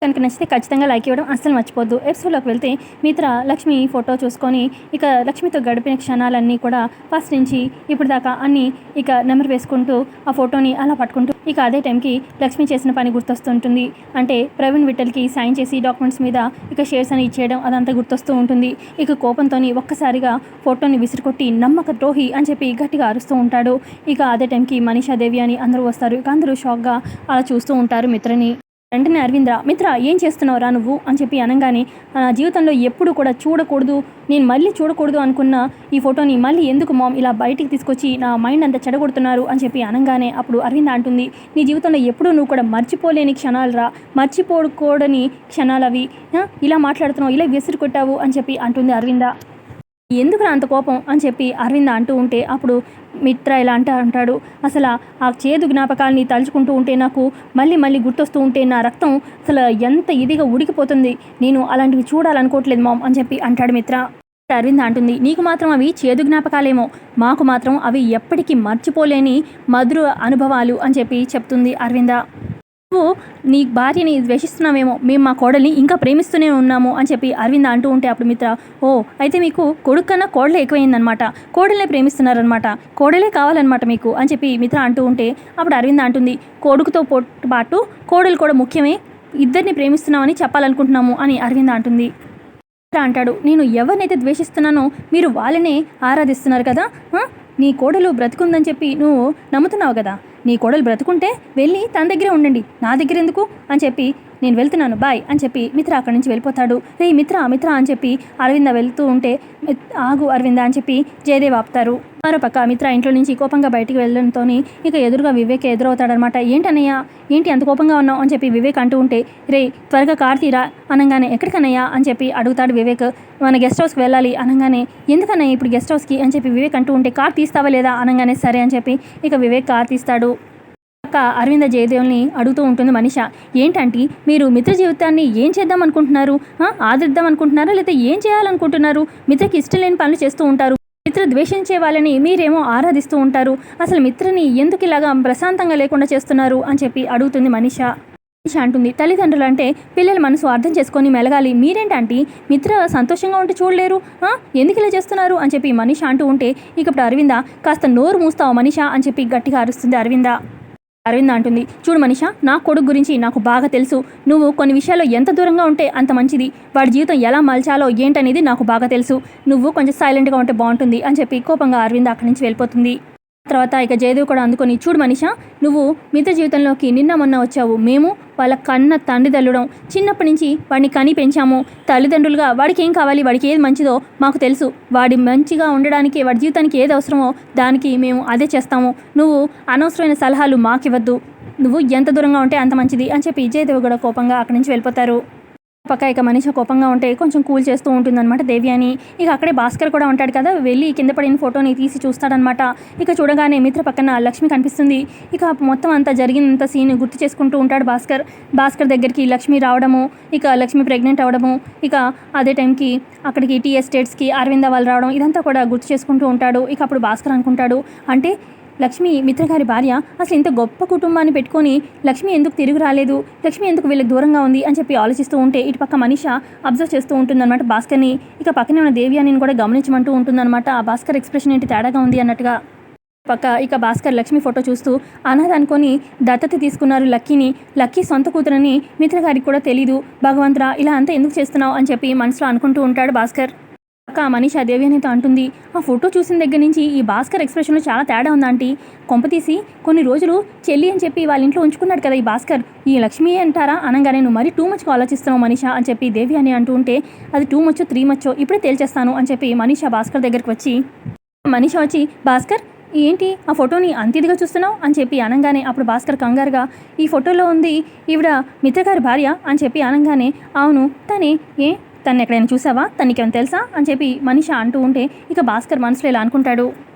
కనుక నచ్చితే ఖచ్చితంగా లైక్ ఇవ్వడం అస్సలు మర్చిపోద్దు. ఎపిసోడ్‌లోకి వెళ్తే మిత్ర లక్ష్మి ఫోటో చూసుకొని ఇక లక్ష్మితో గడిపిన క్షణాలన్నీ కూడా ఫస్ట్ నుంచి ఇప్పుడు దాకా అన్నీ ఇక నెమరు వేసుకుంటూ ఆ ఫోటోని అలా పట్టుకుంటూ ఇక అదే టైంకి లక్ష్మి చేసిన పని గుర్తొస్తుంటుంది. అంటే ప్రవీణ్ విఠల్‌కి సైన్ చేసి డాక్యుమెంట్స్ మీద ఇక షేర్స్ అని ఇచ్చేయడం అదంతా గుర్తొస్తూ ఉంటుంది. ఇక కోపంతోని ఒక్కసారిగా ఫోటోని విసిరికొట్టి నమ్మక ద్రోహి అని చెప్పి గట్టిగా అరుస్తూ ఉంటాడు. ఇక అదే టైంకి మనీషా దేవి అని అందరూ వస్తారు. ఇక అందరూ షాక్‌గా అలా చూస్తూ ఉంటారు మిత్రని. వెంటనే అరవింద్ర, మిత్ర ఏం చేస్తున్నావురా నువ్వు అని చెప్పి అనగానే, నా జీవితంలో ఎప్పుడు కూడా చూడకూడదు, నేను మళ్ళీ చూడకూడదు అనుకున్న ఈ ఫోటోని మళ్ళీ ఎందుకు మామ్ ఇలా బయటికి తీసుకొచ్చి నా మైండ్ అంతా చెడగొడుతున్నారు అని చెప్పి అనగానే అప్పుడు అరవింద అంటుంది, నీ జీవితంలో ఎప్పుడూ నువ్వు కూడా మర్చిపోలేని క్షణాలు రా, మర్చిపోకూడని క్షణాలు అవి, ఇలా మాట్లాడుతున్నావు, ఇలా విసిరి కొట్టావు అని చెప్పి అంటుంది అరవింద. ఎందుకురా అంత కోపం అని చెప్పి అరవింద అంటూ ఉంటే అప్పుడు మిత్ర ఇలా అంటాడు, అసలు ఆ చేదు జ్ఞాపకాలని తలుచుకుంటూ ఉంటే నాకు మళ్ళీ మళ్ళీ గుర్తొస్తూ ఉంటే నా రక్తం అసలు ఎంత ఇదిగా ఉడికిపోతుంది, నేను అలాంటివి చూడాలనుకోవట్లేదు మామ్ అని చెప్పి అంటాడు మిత్ర. అరవింద అంటుంది, నీకు మాత్రం అవి చేదు జ్ఞాపకాలేమో, మాకు మాత్రం అవి ఎప్పటికీ మర్చిపోలేని మధుర అనుభవాలు అని చెప్పి చెప్తుంది అరవింద. నువ్వు నీ భార్యని ద్వేషిస్తున్నావేమో, మేము మా కోడల్ని ఇంకా ప్రేమిస్తూనే ఉన్నాము అని చెప్పి అరవింద అంటూ ఉంటే అప్పుడు మిత్ర, ఓ అయితే మీకు కొడుకు కన్నా కోడలే ఎక్కువైందనమాట, కోడలే ప్రేమిస్తున్నారనమాట, కోడలే కావాలన్నమాట మీకు అని చెప్పి మిత్ర అంటూ ఉంటే అప్పుడు అరవింద అంటుంది, కొడుకుతో పాటు కోడలు కూడా ముఖ్యమే, ఇద్దరిని ప్రేమిస్తున్నామని చెప్పాలనుకుంటున్నాము అని అరవింద అంటుంది. అంటాడు, నేను ఎవరినైతే ద్వేషిస్తున్నానో మీరు వాళ్ళనే ఆరాధిస్తున్నారు కదా, నీ కోడలు బ్రతుకుందని చెప్పి నువ్వు నమ్ముతున్నావు కదా, నీ కోడలు బ్రతుకుంటే వెళ్ళి తన దగ్గరే ఉండండి, నా దగ్గర ఎందుకు అని చెప్పి నేను వెళ్తున్నాను బాయ్ అని చెప్పి మిత్ర అక్కడి నుంచి వెళ్ళిపోతాడు. రే మిత్ర మిత్ర అని చెప్పి అరవింద వెళ్తూ ఉంటే ఆగు అరవింద అని చెప్పి జయదేవ్ ఆపుతారు. మరోపక్క మిత్ర ఇంట్లో నుంచి కోపంగా బయటికి వెళ్ళడంతో ఇక ఎదురుగా వివేక్ ఎదురవుతాడనమాట. ఏంటన్నయ్యా ఏంటి అంత కోపంగా ఉన్నావు అని చెప్పి వివేక్ అంటూ ఉంటే, రే త్వరగా కార్ తీరా అనగానే, ఎక్కడికన్నయ్యా అని చెప్పి అడుగుతాడు వివేక్. మన గెస్ట్ హౌస్కి వెళ్ళాలి అనగానే, ఎందుకన్నయ్య ఇప్పుడు గెస్ట్ హౌస్కి అని చెప్పి వివేక్ అంటూ ఉంటే, కార్ తీస్తావా లేదా అనగానే సరే అని చెప్పి ఇక వివేక్ కార్ తీస్తాడు. అరవింద జయదేవ్ని అడుగుతూ ఉంటుంది మనిష, ఏంటంటే మీరు మిత్ర జీవితాన్ని ఏం చేద్దాం అనుకుంటున్నారు, ఆదరిద్దాం అనుకుంటున్నారా లేదా ఏం చేయాలనుకుంటున్నారు, మిత్రకి ఇష్టం లేని పనులు చేస్తూ ఉంటారు, మిత్ర ద్వేషించే వాళ్ళని మీరేమో ఆరాధిస్తూ ఉంటారు, అసలు మిత్రని ఎందుకు ఇలాగా ప్రశాంతంగా లేకుండా చేస్తున్నారు అని చెప్పి అడుగుతుంది మనిష అంటుంది, తల్లిదండ్రులు అంటే పిల్లల మనసు అర్థం చేసుకొని మెలగాలి, మీరేంటంటే మిత్ర సంతోషంగా ఉంటే చూడలేరు, ఎందుకు ఇలా చేస్తున్నారు అని చెప్పి మనిష అంటూ ఉంటే ఇక ఇప్పుడు అరవింద, కాస్త నోరు మూస్తావు మనిష అని చెప్పి గట్టిగా అరుస్తుంది అరవింద. అరవింద అంటుంది, చూడు మనిష, నా కొడుకు గురించి నాకు బాగా తెలుసు, నువ్వు కొన్ని విషయాల్లో ఎంత దూరంగా ఉంటే అంత మంచిది, వాడి జీవితం ఎలా మలచాలో ఏంటనేది నాకు బాగా తెలుసు, నువ్వు కొంచెం సైలెంట్గా ఉంటే బాగుంటుంది అని చెప్పి కోపంగా అరవింద అక్కడి నుంచి వెళ్ళిపోతుంది. తర్వాత ఇక జయదేవ్ కూడా అందుకొని, చూడు మనిష, నువ్వు మిగతా జీవితంలోకి నిన్న మొన్న వచ్చావు, మేము వాళ్ళ కన్న తండ్రిదండ్రులం, చిన్నప్పటి నుంచి వాడిని కని పెంచాము, తల్లిదండ్రులుగా వాడికి ఏం కావాలి, వాడికి ఏది మంచిదో మాకు తెలుసు, వాడి మంచిగా ఉండడానికి వాడి జీవితానికి ఏది అవసరమో దానికి మేము అదే చేస్తాము, నువ్వు అనవసరమైన సలహాలు మాకివ్వద్దు, నువ్వు ఎంత దూరంగా ఉంటే అంత మంచిది అని చెప్పి జయదేవ్ కూడా కోపంగా అక్కడి నుంచి వెళ్ళిపోతారు. పక్క ఇక మనిషి కోపంగా ఉంటే కొంచెం కూల్ చేస్తూ ఉంటుందన్నమాట దేవి అని. ఇక అక్కడే భాస్కర్ కూడా ఉంటాడు కదా, వెళ్ళి కింద పడిన ఫోటోని తీసి చూస్తాడనమాట. ఇక చూడగానే మిత్ర పక్కన లక్ష్మి కనిపిస్తుంది. ఇక మొత్తం అంతా జరిగినంత సీన్ గుర్తు చేసుకుంటూ ఉంటాడు భాస్కర్ దగ్గరికి లక్ష్మి రావడము, ఇక లక్ష్మి ప్రెగ్నెంట్ అవ్వడము, ఇక అదే టైంకి అక్కడికి టీ ఎస్టేట్స్కి అరవింద వాళ్ళు రావడం, ఇదంతా కూడా గుర్తు చేసుకుంటూ ఉంటాడు. ఇక అప్పుడు భాస్కర్ అనుకుంటాడు, అంటే లక్ష్మి మిత్రగారి భార్య అసలు ఇంత గొప్ప కుటుంబాన్ని పెట్టుకొని లక్ష్మి ఎందుకు తిరిగి రాలేదు, లక్ష్మి ఎందుకు వీళ్ళకి దూరంగా ఉంది అని చెప్పి ఆలోచిస్తూ ఉంటే ఇటు పక్క మనిష అబ్జర్వ్ చేస్తూ ఉంటుందన్నమాట భాస్కర్ని. ఇక పక్కనే ఉన్న దేవి అని కూడా గమనించమంటూ ఉంటుందన్నమాట. ఆ భాస్కర్ ఎక్స్ప్రెషన్ ఏంటి తేడాగా ఉంది అన్నట్టుగా. పక్క ఇక భాస్కర్ లక్ష్మి ఫోటో చూస్తూ అనాథ అనుకొని దత్తత తీసుకున్నారు లక్కీ సొంత కూతురని మిత్రగారికి కూడా తెలీదు, భగవంతురా ఇలా అంతా ఎందుకు చేస్తున్నావు అని చెప్పి మనసులో అనుకుంటూ ఉంటాడు భాస్కర్. అక్క మనీషా దేవి అనేతో అంటుంది, ఆ ఫోటో చూసిన దగ్గర నుంచి ఈ భాస్కర్ ఎక్స్ప్రెషన్లో చాలా తేడా ఉందంటే, కొంపతీసి కొన్ని రోజులు చెల్లి అని చెప్పి వాళ్ళ ఇంట్లో ఉంచుకున్నాడు కదా ఈ భాస్కర్, ఈ లక్ష్మి అంటారా అనగానే నువ్వు మరీ టూ మచ్గా ఆలోచిస్తున్నావు మనీషా అని చెప్పి దేవి అని అంటూ ఉంటే, అది 2 మచ్చో 3 మచ్చో ఇప్పుడే తేల్చేస్తాను అని చెప్పి మనీషా భాస్కర్ దగ్గరికి వచ్చి భాస్కర్ ఏంటి ఆ ఫోటోని అంత ఇదిగా చూస్తున్నావు అని చెప్పి అనగానే అప్పుడు భాస్కర్ కంగారుగా, ఈ ఫోటోలో ఉంది ఈవిడ మిత్రగారి భార్య అని చెప్పి అనగానే, అవును తనే, తను ఎక్కడైనా చూసావా, తనకేమైనా తెలుసా అని చెప్పి మనిష అంటూ ఉంటే ఇక భాస్కర్ మనసులో ఇలా అనుకుంటాడు,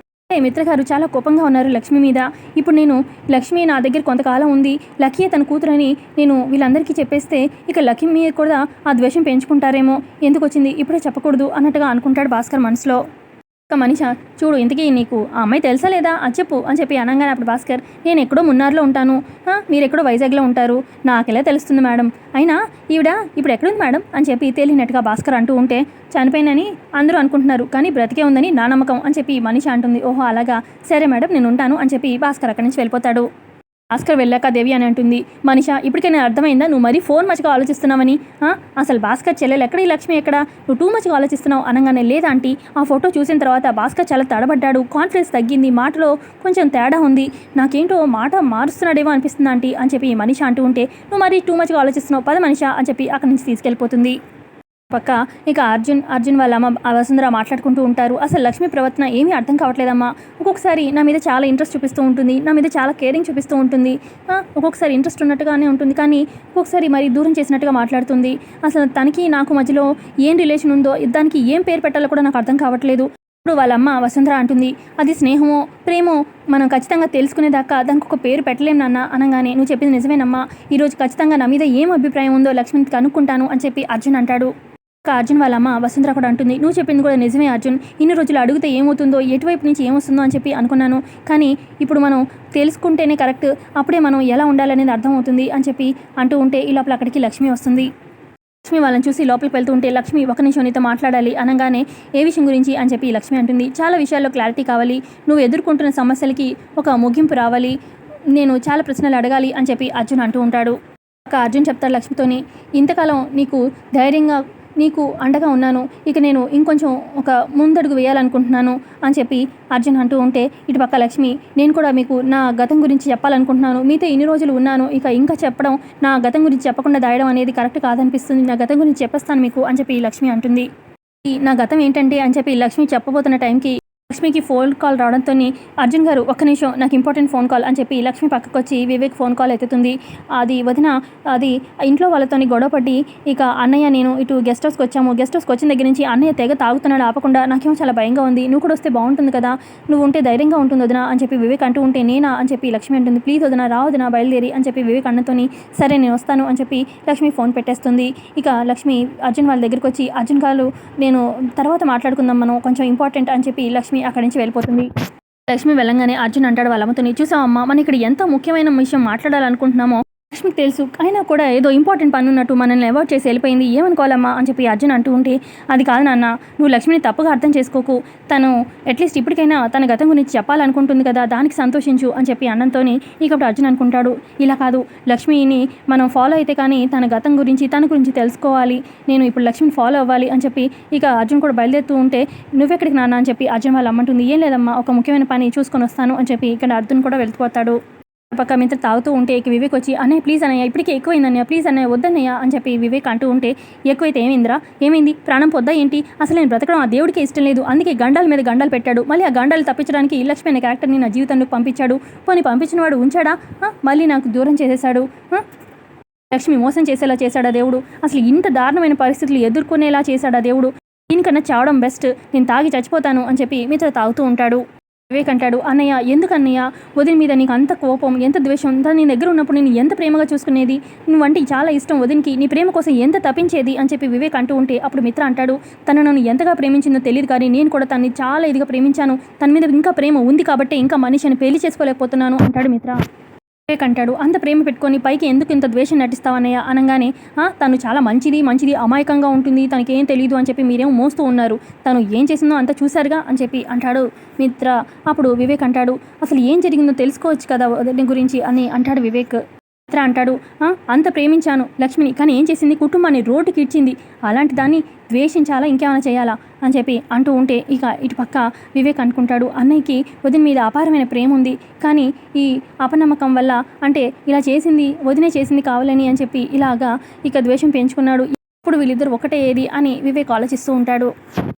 మిత్రగారు చాలా కోపంగా ఉన్నారు లక్ష్మి మీద, ఇప్పుడు నేను లక్ష్మి నా దగ్గర కొంతకాలం ఉంది, లక్కీ తన కూతురని నేను వీళ్ళందరికీ చెప్పేస్తే ఇక లక్ష్మి మీద కూడా ఆ ద్వేషం పెంచుకుంటారేమో, ఎందుకు వచ్చింది ఇప్పుడే చెప్పకూడదు అన్నట్టుగా అనుకుంటాడు భాస్కర్ మనసులో. ఒక మనిష చూడు ఇంతకీ నీకు ఆ అమ్మాయి తెలుసా లేదా అది చెప్పు అని చెప్పి అనగానే అప్పుడు భాస్కర్ నేను ఎక్కడో మున్నార్లో ఉంటాను, మీరు ఎక్కడో వైజాగ్లో ఉంటారు, నాకెలా తెలుస్తుంది మేడం, అయినా ఈవిడ ఇప్పుడు ఎక్కడుంది మేడం అని చెప్పి తేలినట్టుగా భాస్కర్ అంటూ ఉంటే చనిపోయినని అందరూ అనుకుంటున్నారు కానీ బ్రతికే ఉందని నా నమ్మకం అని చెప్పి మనిషి అంటుంది. ఓహో అలాగా, సరే మేడం నేను ఉంటాను అని చెప్పి భాస్కర్ అక్కడి నుంచి వెళ్ళిపోతాడు. భాస్కర్ వెళ్ళాక దేవి అని అంటుంది, మనిష ఇప్పటికైనా అర్థమైందా నువ్వు మరీ ఫోన్ మచ్గా ఆలోచిస్తున్నావని, అసలు భాస్కర్ చెల్లెలు ఎక్కడ, ఈ లక్ష్మి ఎక్కడ, నువ్వు టూ మచ్గా ఆలోచిస్తున్నావు అనగానే లేదా ఆంటీ ఆ ఫోటో చూసిన తర్వాత భాస్కర్ చాలా తడబడ్డాడు, కాన్ఫిడెన్స్ తగ్గింది, మాటలో కొంచెం తేడా ఉంది, నాకేంటో మాట మారుస్తున్నాడేమో అనిపిస్తుంది ఆంటీ అని చెప్పి మనిష అంటూ ఉంటే నువ్వు మరీ టూ మచ్గా ఆలోచిస్తున్నావు పద మనిష అని చెప్పి అక్కడి నుంచి తీసుకెళ్ళిపోతుంది. పక్క ఇక అర్జున్ వాళ్ళ అమ్మ వసుంధర మాట్లాడుకుంటూ ఉంటారు. అసలు లక్ష్మి ప్రవర్తన ఏమీ అర్థం కావట్లేదమ్మా, ఒక్కొక్కసారి నా మీద చాలా ఇంట్రెస్ట్ చూపిస్తూ ఉంటుంది, నా మీద చాలా కేరింగ్ చూపిస్తూ ఉంటుంది, ఒక్కొక్కసారి ఇంట్రెస్ట్ ఉన్నట్టుగానే ఉంటుంది కానీ ఒక్కొక్కసారి మరి దూరం చేసినట్టుగా మాట్లాడుతుంది, అసలు తనకి నాకు మధ్యలో ఏం రిలేషన్ ఉందో దానికి ఏం పేరు పెట్టాలో కూడా నాకు అర్థం కావట్లేదు. ఇప్పుడు వాళ్ళ అమ్మ వసుంధర అంటుంది, అది స్నేహమో ప్రేమో మనం ఖచ్చితంగా తెలుసుకునేదాకా దానికి ఒక పేరు పెట్టలేం నాన్న అనగానే నువ్వు చెప్పింది నిజమేనమ్మా, ఈరోజు ఖచ్చితంగా నా మీద ఏం అభిప్రాయం ఉందో లక్ష్మికి కనుక్కుంటాను అని చెప్పి అర్జున్ అంటాడు. అర్జున్ వాళ్ళ అమ్మ వసుంధర కూడా అంటుంది, నువ్వు చెప్పింది కూడా నిజమే అర్జున్, ఇన్ని రోజులు అడిగితే ఏమవుతుందో ఎటువైపు నుంచి ఏమొస్తుందో అని చెప్పి అనుకున్నాను కానీ ఇప్పుడు మనం తెలుసుకుంటేనే కరెక్ట్, అప్పుడే మనం ఎలా ఉండాలనేది అర్థమవుతుంది అని చెప్పి అంటూ ఉంటే ఈ లోపల అక్కడికి లక్ష్మి వస్తుంది. లక్ష్మి వాళ్ళని చూసి లోపలికి వెళ్తూ ఉంటే లక్ష్మి ఒక నిమిషం నీతో మాట్లాడాలి అనగానే ఏ విషయం గురించి అని చెప్పి లక్ష్మి అంటుంది, చాలా విషయాల్లో క్లారిటీ కావాలి, నువ్వు ఎదుర్కొంటున్న సమస్యలకి ఒక ముగింపు రావాలి, నేను చాలా ప్రశ్నలు అడగాలి అని చెప్పి అర్జున్ అంటూ ఉంటాడు. అర్జున్ చెప్తాడు లక్ష్మితోని, ఇంతకాలం నీకు ధైర్యంగా నీకు అండగా ఉన్నాను, ఇక నేను ఇంకొంచెం ఒక ముందడుగు వేయాలనుకుంటున్నాను అని చెప్పి అర్జున్ అంటూ ఉంటే ఇటుపక్క లక్ష్మి, నేను కూడా మీకు నా గతం గురించి చెప్పాలనుకుంటున్నాను, మీతో ఇన్ని రోజులు ఉన్నాను, ఇంకా చెప్పడం నా గతం గురించి చెప్పకుండా దాయడం అనేది కరెక్ట్ కాదనిపిస్తుంది, నా గతం గురించి చెప్పేస్తాను మీకు అని చెప్పి లక్ష్మి అంటుంది. నా గతం ఏంటంటే అని చెప్పి లక్ష్మి చెప్పబోతున్న టైంకి లక్ష్మికి ఫోన్ కాల్ రావడంతో అర్జున్ గారు ఒక్క నిమిషం నాకు ఇంపార్టెంట్ ఫోన్ కాల్ అని చెప్పి లక్ష్మి పక్కకు వచ్చి వివేక్ ఫోన్ కాల్ ఎత్తుతుంది. అది వదిన, అది ఇంట్లో వాళ్ళతో గొడవపడి ఇక అన్నయ్య నేను ఇటు గెస్ట్ హౌస్కి వచ్చాము, గెస్ట్ హౌస్కి వచ్చిన దగ్గర నుంచి అన్నయ్య తెగ తాగుతున్నాడు ఆపకుండా, నాకేమో చాలా భయంగా ఉంది, నువ్వు కూడా వస్తే బాగుంటుంది కదా, నువ్వు ఉంటే ధైర్యంగా ఉంటుంది వదిన అని చెప్పి వివేక్ అంటూ ఉంటే నేనా అని చెప్పి లక్ష్మి అంటుంది, ప్లీజ్ వదిన రా వదిన బయలుదేరి అని చెప్పి వివేక్ అన్నతోని సరే నేను వస్తాను అని చెప్పి లక్ష్మి ఫోన్ పెట్టేస్తుంది. ఇక లక్ష్మి అర్జున్ వాళ్ళ దగ్గరికి వచ్చి అర్జున్ గారు నేను తర్వాత మాట్లాడుకుందాం మనం కొంచెం ఇంపార్టెంట్ అని చెప్పి లక్ష్మి అక్కడి నుంచి వెళ్ళిపోతుంది. లక్ష్మి వెళ్ళంగానే అర్జున్ అంటాడు వాళ్ళ అమ్మతో, చూసావమ్మా మనం ఇక్కడ ఎంత ముఖ్యమైన విషయం మాట్లాడాలనుకుంటున్నామో లక్ష్మికి తెలుసు, అయినా కూడా ఏదో ఇంపార్టెంట్ పని ఉన్నట్టు మనల్ని అవాయిడ్ చేసి వెళ్ళిపోయింది, ఏమనుకోవాలమ్మా అని చెప్పి అర్జున్ అంటూ ఉంటే అది కాదు నాన్న, నువ్వు లక్ష్మిని తప్పుగా అర్థం చేసుకోకు, తను అట్లీస్ట్ ఇప్పటికైనా తన గతం గురించి చెప్పాలనుకుంటుంది కదా, దానికి సంతోషించు అని చెప్పి అన్నంతో ఇక అర్జున్ అనుకుంటాడు, ఇలా కాదు లక్ష్మిని మనం ఫాలో అయితే కానీ తన గతం గురించి తన గురించి తెలుసుకోవాలి, నేను ఇప్పుడు లక్ష్మిని ఫాలో అవ్వాలి అని చెప్పి ఇక అర్జున్ కూడా బయలుదేరుతూ ఉంటే నువ్వెక్కడికి నాన్న అని చెప్పి అర్జున్ వాళ్ళ అమ్మంటుంది, ఏం లేదమ్మా ఒక ముఖ్యమైన పని చూసుకొని వస్తాను అని చెప్పి ఇక్కడ అర్జున్ కూడా వెళ్ళిపోతాడు. పక్క మిత్ర తాగుతూ ఉంటే ఇక వివేక్ వచ్చి అన్నయ్య ప్లీజ్ అన్నయ్య ఇప్పటికే ఎక్కువైందన్నయ్య ప్లీజ్ అన్నయ్య వద్దన్నయ్య అని చెప్పి వివేక్ అంటూ ఉంటే ఎక్కువైతే ఏమైందిరా, ఏమైంది ప్రాణం పొద్దా ఏంటి, అసలు నేను బ్రతకడం ఆ దేవుడికి ఇష్టం లేదు, అందుకే గండాల మీద గండాలు పెట్టాడు, మళ్ళీ ఆ గండాలు తప్పించడానికి లక్ష్మి అనే క్యారెక్టర్ని నా జీవితంలోకి పంపించాడు, పోనీ పంపించిన వాడు ఉంచాడా, మళ్ళీ నాకు దూరం చేసేశాడు, లక్ష్మి మోసం చేసేలా చేశాడా దేవుడు, అసలు ఇంత దారుణమైన పరిస్థితులు ఎదుర్కొనేలా చేశాడా దేవుడు, దీనికన్నా చావడం బెస్ట్, నేను తాగి చచ్చిపోతాను అని చెప్పి మిత్ర తాగుతూ ఉంటాడు. వివేక్ అంటాడు, అన్నయ్య ఎందుకన్నయ్య వదిన మీద నీకు అంత కోపం ఎంత ద్వేషం, నీ దగ్గర ఉన్నప్పుడు నేను ఎంత ప్రేమగా చూసుకునేది, నువ్వంటే చాలా ఇష్టం వదినకి, నీ ప్రేమ కోసం ఎంత తప్పించేది అని చెప్పి వివేక్ అంటూ ఉంటే అప్పుడు మిత్ర అంటాడు, తను నన్ను ఎంతగా ప్రేమించిందో తెలియదు కానీ నేను కూడా తనని చాలా ఇదిగా ప్రేమించాను, తన మీద ఇంకా ప్రేమ ఉంది కాబట్టి ఇంకా మనిషిని పెళ్లి చేసుకోలేకపోతున్నాను అంటాడు మిత్ర. వివేక్ అంటాడు, అంత ప్రేమ పెట్టుకొని పైకి ఎందుకు ఇంత ద్వేషం నటిస్తావన్నయ్య అనగానే తను చాలా మంచిది అమాయకంగా ఉంటుంది, తనకేం తెలియదు అని చెప్పి మీరేమో మోస్తూ ఉన్నారు, తను ఏం చేసిందో అంతా చూశారుగా అని చెప్పి అంటాడు మిత్ర. అప్పుడు వివేక్ అంటాడు, అసలు ఏం జరిగిందో తెలుసుకోవచ్చు కదా దీని గురించి అని అంటాడు వివేక్. మిత్ర అంటాడు, అంత ప్రేమించాను లక్ష్మిని కానీ ఏం చేసింది, కుటుంబాన్ని రోడ్డుకి ఇచ్చింది, అలాంటి దాన్ని ద్వేషించాలా ఇంకేమైనా చేయాలా అని చెప్పి అంటూ ఉంటే ఇక ఇటు పక్క వివేక్ అనుకుంటాడు, అన్నయ్యకి వదిన మీద అపారమైన ప్రేమ ఉంది కానీ ఈ అపనమ్మకం వల్ల అంటే ఇలా చేసింది వదినే చేసింది కావాలని అని చెప్పి ఇలాగా ఇక ద్వేషం పెంచుకున్నాడు, ఇప్పుడు వీళ్ళిద్దరు ఒకటే ఏది అని వివేక్ ఆలోచిస్తూ ఉంటాడు.